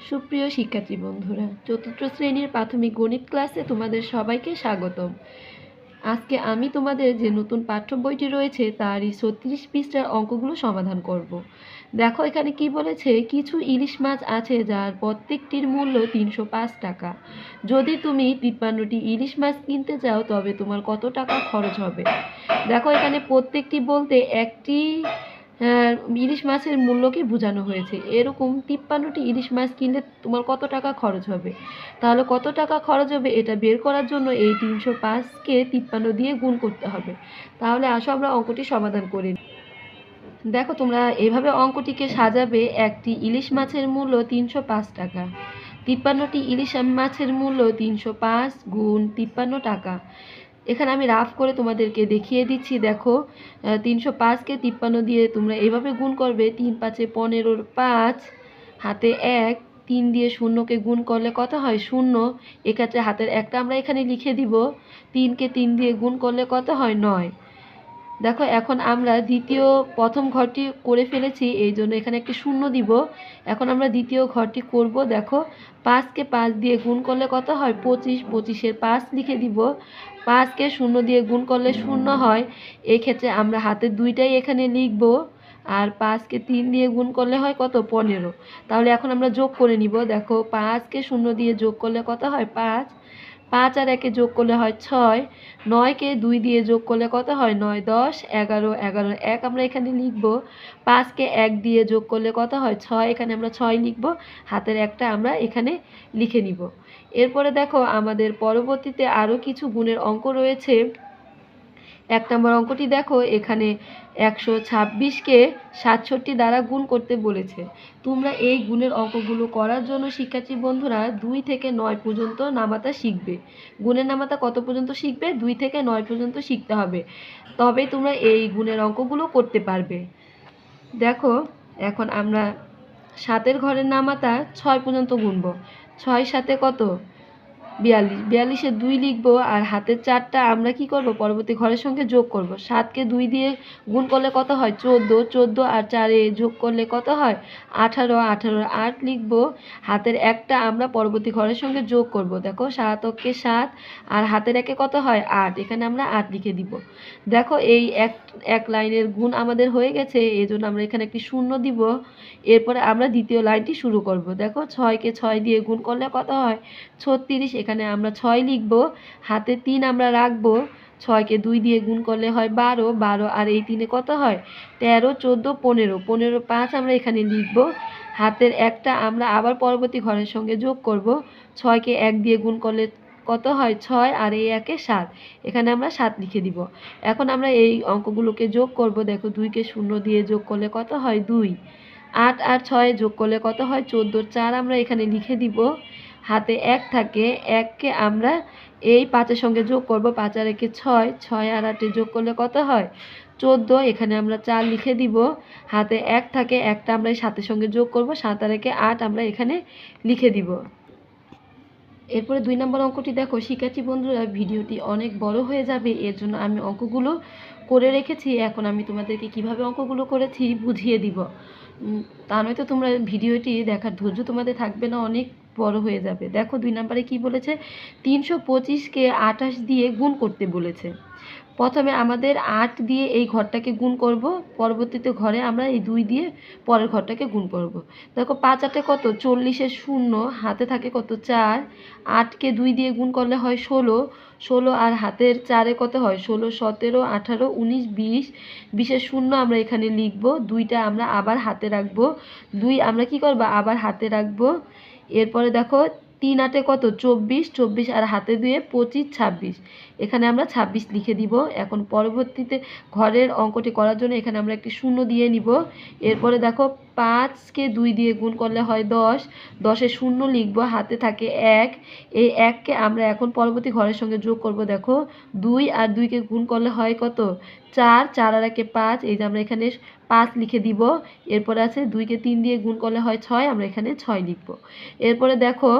সুপ্রিয় শিক্ষার্থী বন্ধুরা, চতুর্থ শ্রেণীর প্রাথমিক গণিত ক্লাসে তোমাদের সবাইকে স্বাগতম। আজকে আমি তোমাদের যে নতুন পাঠ্য বইটি রয়েছে তারই 36 পৃষ্ঠার অঙ্কগুলো সমাধান করব। দেখো এখানে কি বলেছে, কিছু ইলিশ মাছ আছে যার প্রত্যেকটির মূল্য 305 টাকা। যদি তুমি 53টি ইলিশ মাছ কিনতে চাও তবে তোমার কত টাকা খরচ হবে। দেখো এখানে প্রত্যেকটি বলতে একটি ইলিশ মাছের মূল্যকে বোঝানো হয়েছে। এরকম 53টি ইলিশ মাছ কিনলে তোমার কত টাকা খরচ হবে। তাহলে কত টাকা খরচ হবে এটা বের করার জন্য এই 305কে 53 দিয়ে গুণ করতে হবে। তাহলে আসো আমরা অঙ্কটি সমাধান করি। দেখো তোমরা এভাবে অঙ্কটিকে সাজাবে। একটি ইলিশ মাছের মূল্য 305 টাকা। 53টি ইলিশ মাছের মূল্য 305 গুণ 53 টাকা। এখানে আমি রাফ করে তোমাদেরকে দেখিয়ে দিচ্ছি। দেখো 305কে 53 দিয়ে তোমরা এভাবে গুণ করবে। 3 5 15, 5 হাতে 1, 3 দিয়ে শূন্যকে গুণ করলে কত হয়? 0। এক্ষেত্রে হাতের একটা আমরা এখানে লিখে দিব। 3কে 3 দিয়ে গুণ করলে কত হয়? 9। দেখো এখন আমরা প্রথম ঘরটি করে ফেলেছি, এই জন্য এখানে একটি শূন্য দিব। এখন আমরা দ্বিতীয় ঘরটি করব। দেখো 5কে 5 দিয়ে গুণ করলে কত হয়? 25। 25-এর 5 লিখে দিব। 5কে 0 দিয়ে গুণ করলে 0 হয়। এই ক্ষেত্রে আমরা হাতের দুইটাই এখানে লিখব। আর 5কে 3 দিয়ে গুণ করলে হয় কত? 15। তাহলে এখন আমরা যোগ করে নিব। দেখো 5কে 0 দিয়ে যোগ করলে কত হয়? 5। 5 আর 1-এ যোগ করলে হয় 6। 9কে 2 দিয়ে যোগ করলে কত হয়? 9, 10, 11, 11, 1 আমরা এখানে লিখব। 5কে 1 দিয়ে যোগ করলে কত হয়? 6, এখানে আমরা 6 লিখব। হাতের একটা আমরা এখানে লিখে নিব। এরপরে দেখো আমাদের পরবর্তীতে আরও কিছু গুণের অঙ্ক রয়েছে। 1 নম্বর অঙ্কটি দেখো, এখানে 126কে 67 দ্বারা গুণ করতে বলেছে। তোমরা এই গুণের অঙ্কগুলো করার জন্য শিক্ষার্থী বন্ধুরা 2 থেকে 9 পর্যন্ত নামাতা শিখবে। গুণের নামাতা কত পর্যন্ত শিখবে? 2 থেকে 9 পর্যন্ত শিখতে হবে, তবে তোমরা এই গুণের অঙ্কগুলো করতে পারবে। দেখো এখন আমরা 7-এর ঘরের নামাতা 6 পর্যন্ত গুনব। 6 7 কত? 42। 42-এ 2 লিখব। আর হাতের 4টা আমরা কি করব? পরবর্তী ঘরের সঙ্গে যোগ করব। 7কে 2 দিয়ে গুণ করলে কত হয়? 14। 14 আর 4-এ যোগ করলে কত হয়? 18। 18-এর 8 লিখব। হাতের একটা আমরা পরবর্তী ঘরের সঙ্গে যোগ করব। দেখো 7 অক্ষে 7 আর হাতের একে কত হয়? 8। এখানে আমরা 8 লিখে দিব। দেখো এই এক লাইনের গুণ আমাদের হয়ে গেছে, এই জন্য আমরা এখানে একটি শূন্য দিব। এরপরে আমরা দ্বিতীয় লাইনটি শুরু করব। দেখো 6কে 6 দিয়ে গুণ করলে কত হয়? 36। এখানে আমরা 6 লিখব। হাতে 3 আমরা রাখবো। 6কে 2 দিয়ে গুণ করলে হয় 12। 12 আর এই 3-এ কত হয়? 13, 14, 15। 15, 5 আমরা এখানে লিখব। হাতের একটা আমরা আবার পরবর্তী ঘরের সঙ্গে যোগ করব। 6কে 1 দিয়ে গুণ করলে কত হয়? 6 আর এই 1-এ 7। এখানে আমরা 7 লিখে দিব। এখন আমরা এই অঙ্কগুলোকে যোগ করব। দেখো 2কে 0 দিয়ে যোগ করলে কত হয়? 2। 8 আর 6 যোগ করলে কত হয়? 14। 4 আমরা এখানে লিখে দিব। হাতে 1 থাকে, 1কে আমরা এই 5-এর সঙ্গে যোগ করব। 5 আর 1-এ 6। 6 আর 8-এ যোগ করলে কত হয়? 14। এখানে আমরা 4 লিখে দিব। হাতে 1 থাকে, একটা আমরা এই 7-এর সঙ্গে যোগ করব। 7 আর 1-এ 8 আমরা এখানে লিখে দিব। এরপরে 2 নম্বর অঙ্কটি দেখো। শিক্ষার্থী বন্ধুরা ভিডিওটি অনেক বড় হয়ে যাবে, এর জন্য আমি অঙ্কগুলো করে রেখেছি। এখন আমি তোমাদেরকে কিভাবে অঙ্কগুলো করেছি বুঝিয়ে দিব। তা নয়তো তোমরা ভিডিওটি দেখার ধৈর্য তোমাদের থাকবে না, অনেক বড় হয়ে যাবে। দেখো 2 নম্বরে কি বলেছে? 325কে 28 দিয়ে গুণ করতে বলেছে। প্রথমে আমাদের 8 দিয়ে এই ঘরটাকে গুণ করব, পরবর্তীতে ঘরে আমরা এই 2 দিয়ে পরের ঘরটাকে গুণ করব। দেখো 5 8-এ কত? 40-এর 0, হাতে থাকে কত? 4। 8কে 2 দিয়ে গুণ করলে হয় 16। 16 আর হাতের 4-এ কত হয়? 16, 17, 18, 19, 20। 20-এর 0 আমরা এখানে লিখব। 2টা আমরা আবার হাতে রাখবো। 2 আমরা কি করব? আবার হাতে রাখবো। এরপরে দেখো 3 8-এ কত? 24। 24 আর হাতে 2-এ 25, 26। এখানে আমরা 26 লিখে দিব। এখন পরবর্তীতে ঘরের অঙ্কটি করার জন্য এখানে আমরা একটি শূন্য দিয়ে নিব। এরপরে দেখো 5কে 2 দিয়ে গুণ করলে হয় 10। 10-এ 0 লিখব। হাতে থাকে 1। এই 1কে আমরা এখন পরবর্তী ঘরের সঙ্গে যোগ করব। দেখো 2 আর 2কে গুণ করলে হয় কত? 4। 4 আর 1-এ 5। এই যে আমরা এখানে 5 লিখে দিব। এরপরে আছে 2কে 3 দিয়ে গুণ করলে হয় 6। আমরা এখানে 6 লিখব। এরপরে দেখো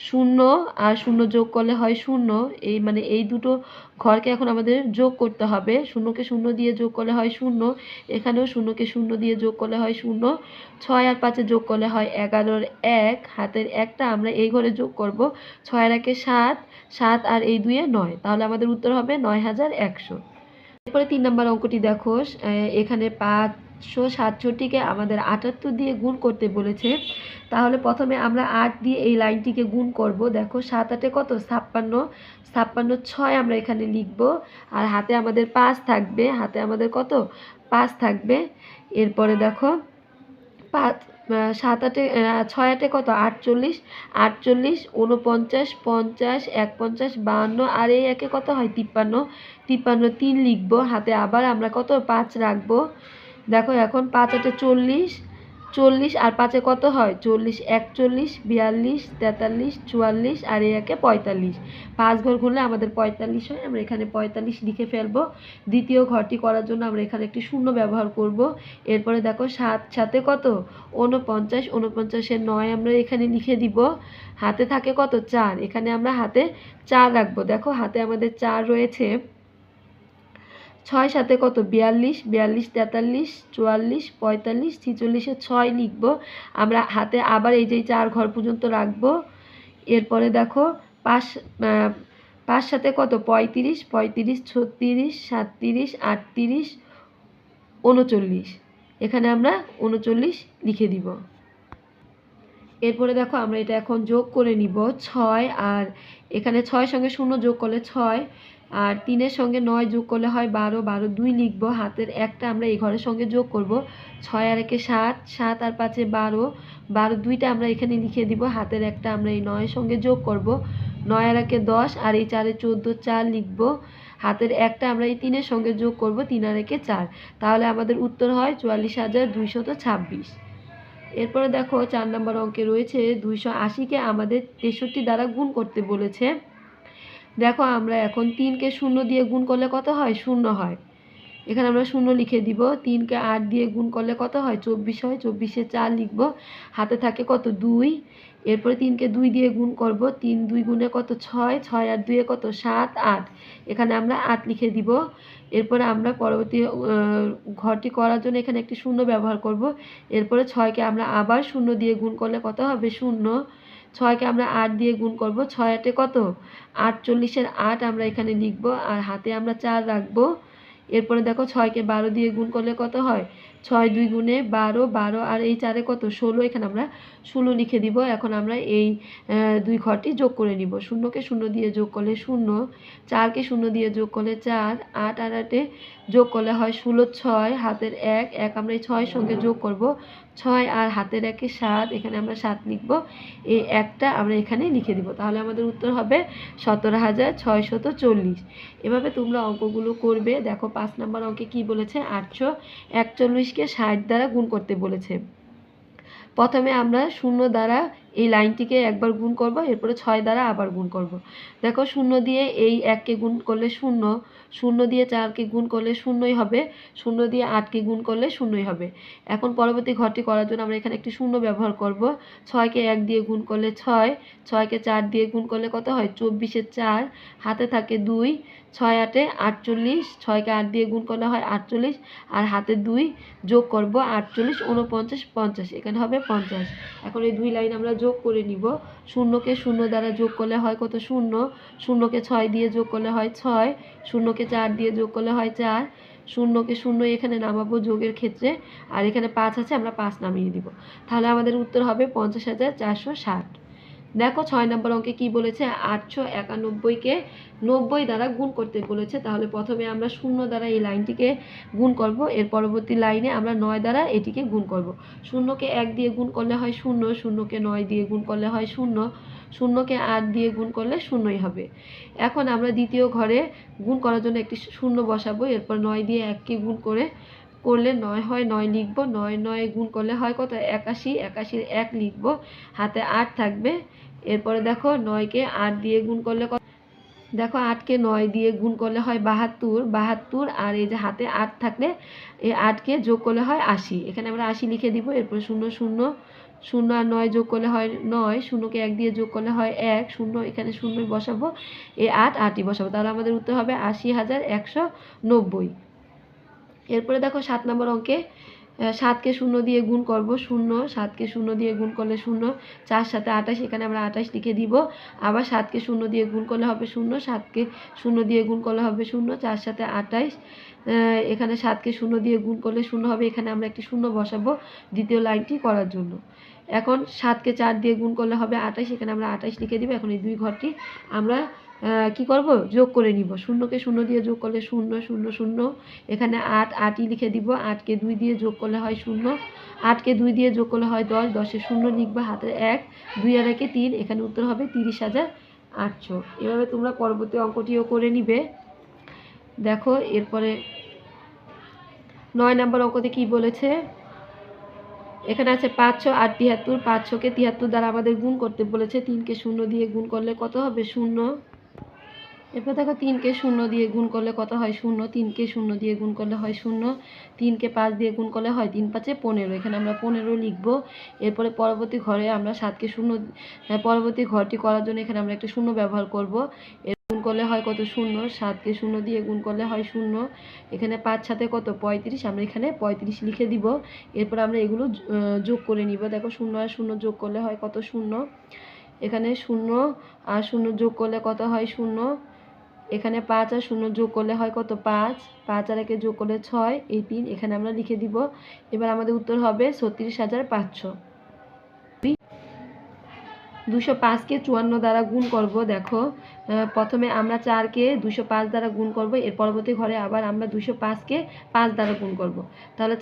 0 আর 0 যোগ করলে হয় 0। এই মানে এই দুটো ঘরকে এখন আমাদের যোগ করতে হবে। শূন্যকে শূন্য দিয়ে যোগ করলে হয় শূন্য, এখানেও শূন্যকে শূন্য দিয়ে যোগ করলে হয় শূন্য। 6 আর 5 যোগ করলে হয় 11 1, হাতের একটা আমরা এই ঘরে যোগ করব। 6 আর 1 7, 7 আর এই 2 9, তাহলে আমাদের উত্তর হবে 9100। এরপরে 3 নম্বর অঙ্কটি দেখো, এখানে 567কে আমাদের 78 দিয়ে গুণ করতে বলেছে। তাহলে প্রথমে আমরা 8 দিয়ে এই লাইনটিকে গুণ করব। দেখো 7 8 কত 56, 56 6 আমরা এখানে লিখব। আর হাতে আমাদের 5 থাকবে, হাতে আমাদের কত 5 থাকবে। এরপরে দেখো 5 7 8 6 8 কত 48, 48 49 50 51 52 আর এই একে কত হয় 53, 53 3 লিখবো। হাতে আবার আমরা কত 5 রাখবো। দেখো এখন 5 8 40, 40 আর 5 কত হয় 40, 41 42 43 44 আর এই একে 45। 5 ঘর ঘুরলে আমাদের 45 হয়, আমরা এখানে 45 লিখে ফেলবো। দ্বিতীয় ঘরটি করার জন্য আমরা এখানে একটি শূন্য ব্যবহার করব। এরপরে দেখো 7 সাথে কত 49, 49 এর 9 আমরা এখানে লিখে দিব। হাতে থাকে কত 4, এখানে আমরা হাতে 4 রাখবো। দেখো হাতে আমাদের 4 রয়েছে। 6 সাথে কত 42, 42 43 44 45 46 6 লিখব। আমরা হাতে আবার এই যে 4 ঘর পর্যন্ত রাখবো। এরপরে দেখো 5 5 সাথে কত 35, 35 36 37 38 39, এখানে আমরা 39 লিখে দিব। এরপরে দেখো আমরা এটা এখন যোগ করে নিব। 6 আর এখানে 6 সঙ্গে 0 যোগ করলে 6, আর 3 সঙ্গে 9 যোগ করলে হয় 12, 12 2 লিখবো। হাতের একটা আমরা এই ঘরের সঙ্গে যোগ করব। 6 আর 1 7, 7 আর 5 12, 12 2টা আমরা এখানে লিখে দিব। হাতের একটা আমরা এই 9 সঙ্গে যোগ করব। 9 আর 1 10 আর এই 4 14, 4 লিখবো। হাতের একটা আমরা এই 3 সঙ্গে যোগ করব। 3 আর 1 4, তাহলে আমাদের উত্তর হয় 44,226। এরপরে দেখো 4 নম্বর অঙ্কে রয়েছে 280কে আমাদের 63 দ্বারা গুণ করতে বলেছে। দেখো আমরা এখন 3কে 0 দিয়ে গুণ করলে কত হয় 0 হয়, এখানে আমরা 0 লিখে দিব। 3কে 8 দিয়ে গুণ করলে কত হয় 24 হয়, 24-এ 4 লিখব। হাতে থাকে কত 2, এরপরে 3কে 2 দিয়ে গুণ করব। 3 2 গুণে কত 6, 6 আর 2 কত 7 8, এখানে আমরা 8 লিখে দিব। এরপরে আমরা পরবর্তী ঘরটি করার জন্য এখানে একটি 0 ব্যবহার করব। এরপরে 6কে আমরা আবার 0 দিয়ে গুণ করলে কত হবে 0, 6কে আমরা 8 দিয়ে গুণ করব। 6 8 কত 48-এর 8 আমরা এখানে লিখব, আর হাতে আমরা 4 রাখবো। এরপরে দেখো 6কে 12 দিয়ে গুণ করলে কত হয় 6 2 গুণে 12, 12 আর এই 4 কত 16, এখানে আমরা 16 লিখে দিব। এখন আমরা এই দুই ঘরটি যোগ করে নিব। 0কে 0 দিয়ে যোগ করলে 0, 4কে 0 দিয়ে যোগ করলে 4, 8 আর 8 যোগ করলে হয় 16 6, হাতের 1 1 আমরা এই 6 সঙ্গে যোগ করব। 6 আর হাতের 1 7, এখানে আমরা 7 লিখব। এই একটা আমরা এখানে লিখে দিব, তাহলে আমাদের উত্তর হবে 17,640। এভাবে তোমরা অঙ্কগুলো করবে। দেখো 5 নম্বর অঙ্কে কি বলেছে 841কে 60 দ্বারা গুণ করতে বলেছে। প্রথমে আমরা 0 দ্বারা এই লাইনটিকে একবার গুণ করব, এরপরে 6 দ্বারা আবার গুণ করব। দেখো 0 দিয়ে এই 1কে গুণ করলে 0, 0 দিয়ে 4কে গুণ করলে 0ই হবে, 0 দিয়ে 8কে গুণ করলে 0ই হবে। এখন পরবর্তী ঘরটি করার জন্য আমরা এখানে একটি 0 ব্যবহার করব। 6কে 1 দিয়ে গুণ করলে 6, 6কে 4 দিয়ে গুণ করলে কত হয় 24-এর 4, হাতে থাকে 2, 6 8 48, 6কে 8 দিয়ে গুণ করলে হয় 48, আর হাতে 2 যোগ করব। 48 49 50, এখানে হবে 50। এখন এই দুই লাইন আমরা যোগ করে নিব। 0কে 0 দ্বারা যোগ করলে হয় কত 0, 0কে 6 দিয়ে যোগ করলে হয় 6, 0কে 4 দিয়ে যোগ করলে হয় 4, 0কে 0 এখানে নামাবো যোগের ক্ষেত্রে, আর এখানে 5 আছে আমরা 5 নামিয়ে দিব। তাহলে আমাদের উত্তর হবে 50,460। দেখো 6 নম্বর অঙ্কে কি বলেছে 891কে 90 দ্বারা গুণ করতে বলেছে। তাহলে প্রথমে আমরা 0 দ্বারা এই লাইনটিকে গুণ করব, এর পরবর্তী লাইনে আমরা 9 দ্বারা এটিকে গুণ করব। 0কে 1 দিয়ে গুণ করলে হয় 0, 0কে 9 দিয়ে গুণ করলে হয় 0, 0কে 8 দিয়ে গুণ করলে 0ই হবে। এখন আমরা দ্বিতীয় ঘরে গুণ করার জন্য একটি 0 বসাবো। এরপর 9 দিয়ে 1কে গুণ করলে 9 হয়, 9 লিখব। 9 9 গুণ করলে হয় কত 81, 81-এর 1 লিখব। হাতে 8 থাকবে। এরপরে দেখো 9কে 8 দিয়ে গুণ করলে দেখো 8কে 9 দিয়ে গুণ করলে হয় 72, 72 আর এই যে হাতে 8 থাকলে এই 8কে যোগ করলে হয় 80, এখানে আমরা 80 লিখে দিব। এরপর 0 0 শূন্য আর 9 যোগ করলে হয় 9, শূন্যকে 1 দিয়ে যোগ করলে হয় 1, শূন্য এখানে শূন্যই বসাবো, এই 8 8ই বসাবো, তাহলে আমাদের উত্তর হবে ৮০,১৯০। এরপরে দেখো 7 নম্বর অঙ্কে 7কে 0 দিয়ে গুণ করব, 0, 7কে 0 দিয়ে গুণ করলে 0, 4 7 28, এখানে আমরা 28 লিখে দিব। আবার 7কে 0 দিয়ে গুণ করলে হবে 0, 7কে 0 দিয়ে গুণ করলে হবে 0, 4 7 28, এখানে 7কে 0 দিয়ে গুণ করলে 0 হবে, এখানে আমরা একটি 0 বসাবো দ্বিতীয় লাইনটি করার জন্য। এখন 7কে 4 দিয়ে গুণ করলে হবে 28, এখানে আমরা 28 লিখে দিব। এখন এই দুই ঘরটি আমরা কি করব, যোগ করে নিব। 0কে 0 দিয়ে যোগ করলে 0 0 0, এখানে 8 8ই লিখে দিব। 8কে 2 দিয়ে যোগ করলে হয় 0, 8কে 2 দিয়ে যোগ করলে হয় 10, 10-এ 0 লিখব, হাতে 1, 2 আর 1-এ 3, এখানে উত্তর হবে 30,800। এভাবে তোমরা পরবর্তী অঙ্কটিও করে নিবে। দেখো এরপরে 9 নম্বর অঙ্কতে কি বলেছে, এখানে আছে 500 আর 73, 500কে 73 দ্বারা আমাদের গুণ করতে বলেছে। 3কে 0 দিয়ে গুণ করলে কত হবে, 0। এরপর দেখো 3কে 0 দিয়ে গুণ করলে কত হয়, 0, 3কে 0 দিয়ে গুণ করলে হয় 0, 3কে 5 দিয়ে গুণ করলে হয় 3 5-এ 15, এখানে আমরা 15 লিখব। এরপরে পরবর্তী ঘরে আমরা 7কে 0, পরবর্তী ঘরটি করার জন্য এখানে আমরা একটা 0 ব্যবহার করব। এর গুণ করলে হয় কত, 0, 7কে 0 দিয়ে গুণ করলে হয় 0, এখানে 5 7-এ কত 35, আমরা এখানে 35 লিখে দিব। এরপর আমরা এগুলো যোগ করে নিব। দেখো 0 আর 0 যোগ করলে হয় কত, 0, এখানে 0 আর 0 যোগ করলে কত হয়, 0, এখানে 5 আর 0 যোগ করলে হয় কত, 5, 5 আর 1-এ যোগ করলে 6, এই 3, এখানে আমরা লিখে দিব। এবার আমাদের উত্তর হবে 36,500। 205কে 54 দ্বারা গুণ করব। দেখো প্রথমে আমরা 4কে 205 দ্বারা গুণ করব, এর পরবর্তী ঘরে আবার আমরা 205কে 5 দ্বারা গুণ করব। তাহলে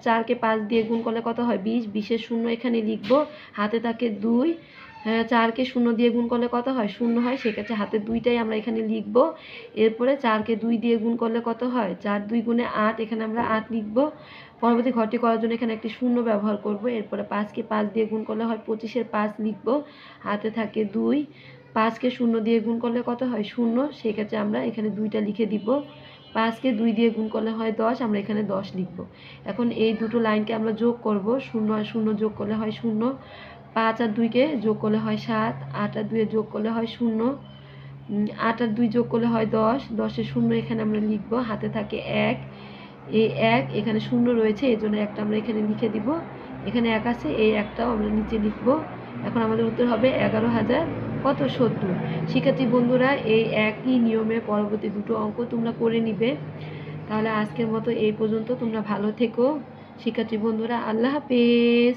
4কে 5 দিয়ে গুণ করলে কত হয়, 20, 20-এর 0 এখানে লিখব, হাতে থাকে 2, 4কে 0 দিয়ে গুণ করলে কত হয়, 0 হয়, সেক্ষেত্রে হাতে 2টাই আমরা এখানে লিখব। এরপরে 4কে 2 দিয়ে গুণ করলে কত হয়, 4 2 গুণে 8, এখানে আমরা 8 লিখব। পরবর্তী ঘরটি করার জন্য এখানে একটি 0 ব্যবহার করব। এরপরে 5কে 5 দিয়ে গুণ করলে হয় 25-এর 5 লিখব, হাতে থাকে 2, 5কে 0 দিয়ে গুণ করলে কত হয়, 0, সেক্ষেত্রে আমরা এখানে 2টা লিখে দিব। 5কে 2 দিয়ে গুণ করলে হয় 10, আমরা এখানে 10 লিখব। এখন এই দুটো লাইনকে আমরা যোগ করব। 0 আর 0 যোগ করলে হয় 0, 5 আর 2কে যোগ করলে হয় 7, 8 আর 2 যোগ করলে হয় 0, 8 আর 2 যোগ করলে হয় 10, 10-এর 0 এখানে আমরা লিখব, হাতে থাকে 1, এই 1, এখানে 0 রয়েছে, এই জন্য একটা আমরা এখানে লিখে দিব। এখানে 1 আছে, এই একটাও আমরা নিচে লিখব। এখন আমাদের উত্তর হবে 11,070। শিক্ষার্থী বন্ধুরা, এই একই নিয়মে পরবর্তী দুটো অঙ্ক তোমরা করে নিবে। তাহলে আজকের মতো এই পর্যন্ত। তোমরা ভালো থেকো শিক্ষার্থী বন্ধুরা, আল্লাহ হাফেজ।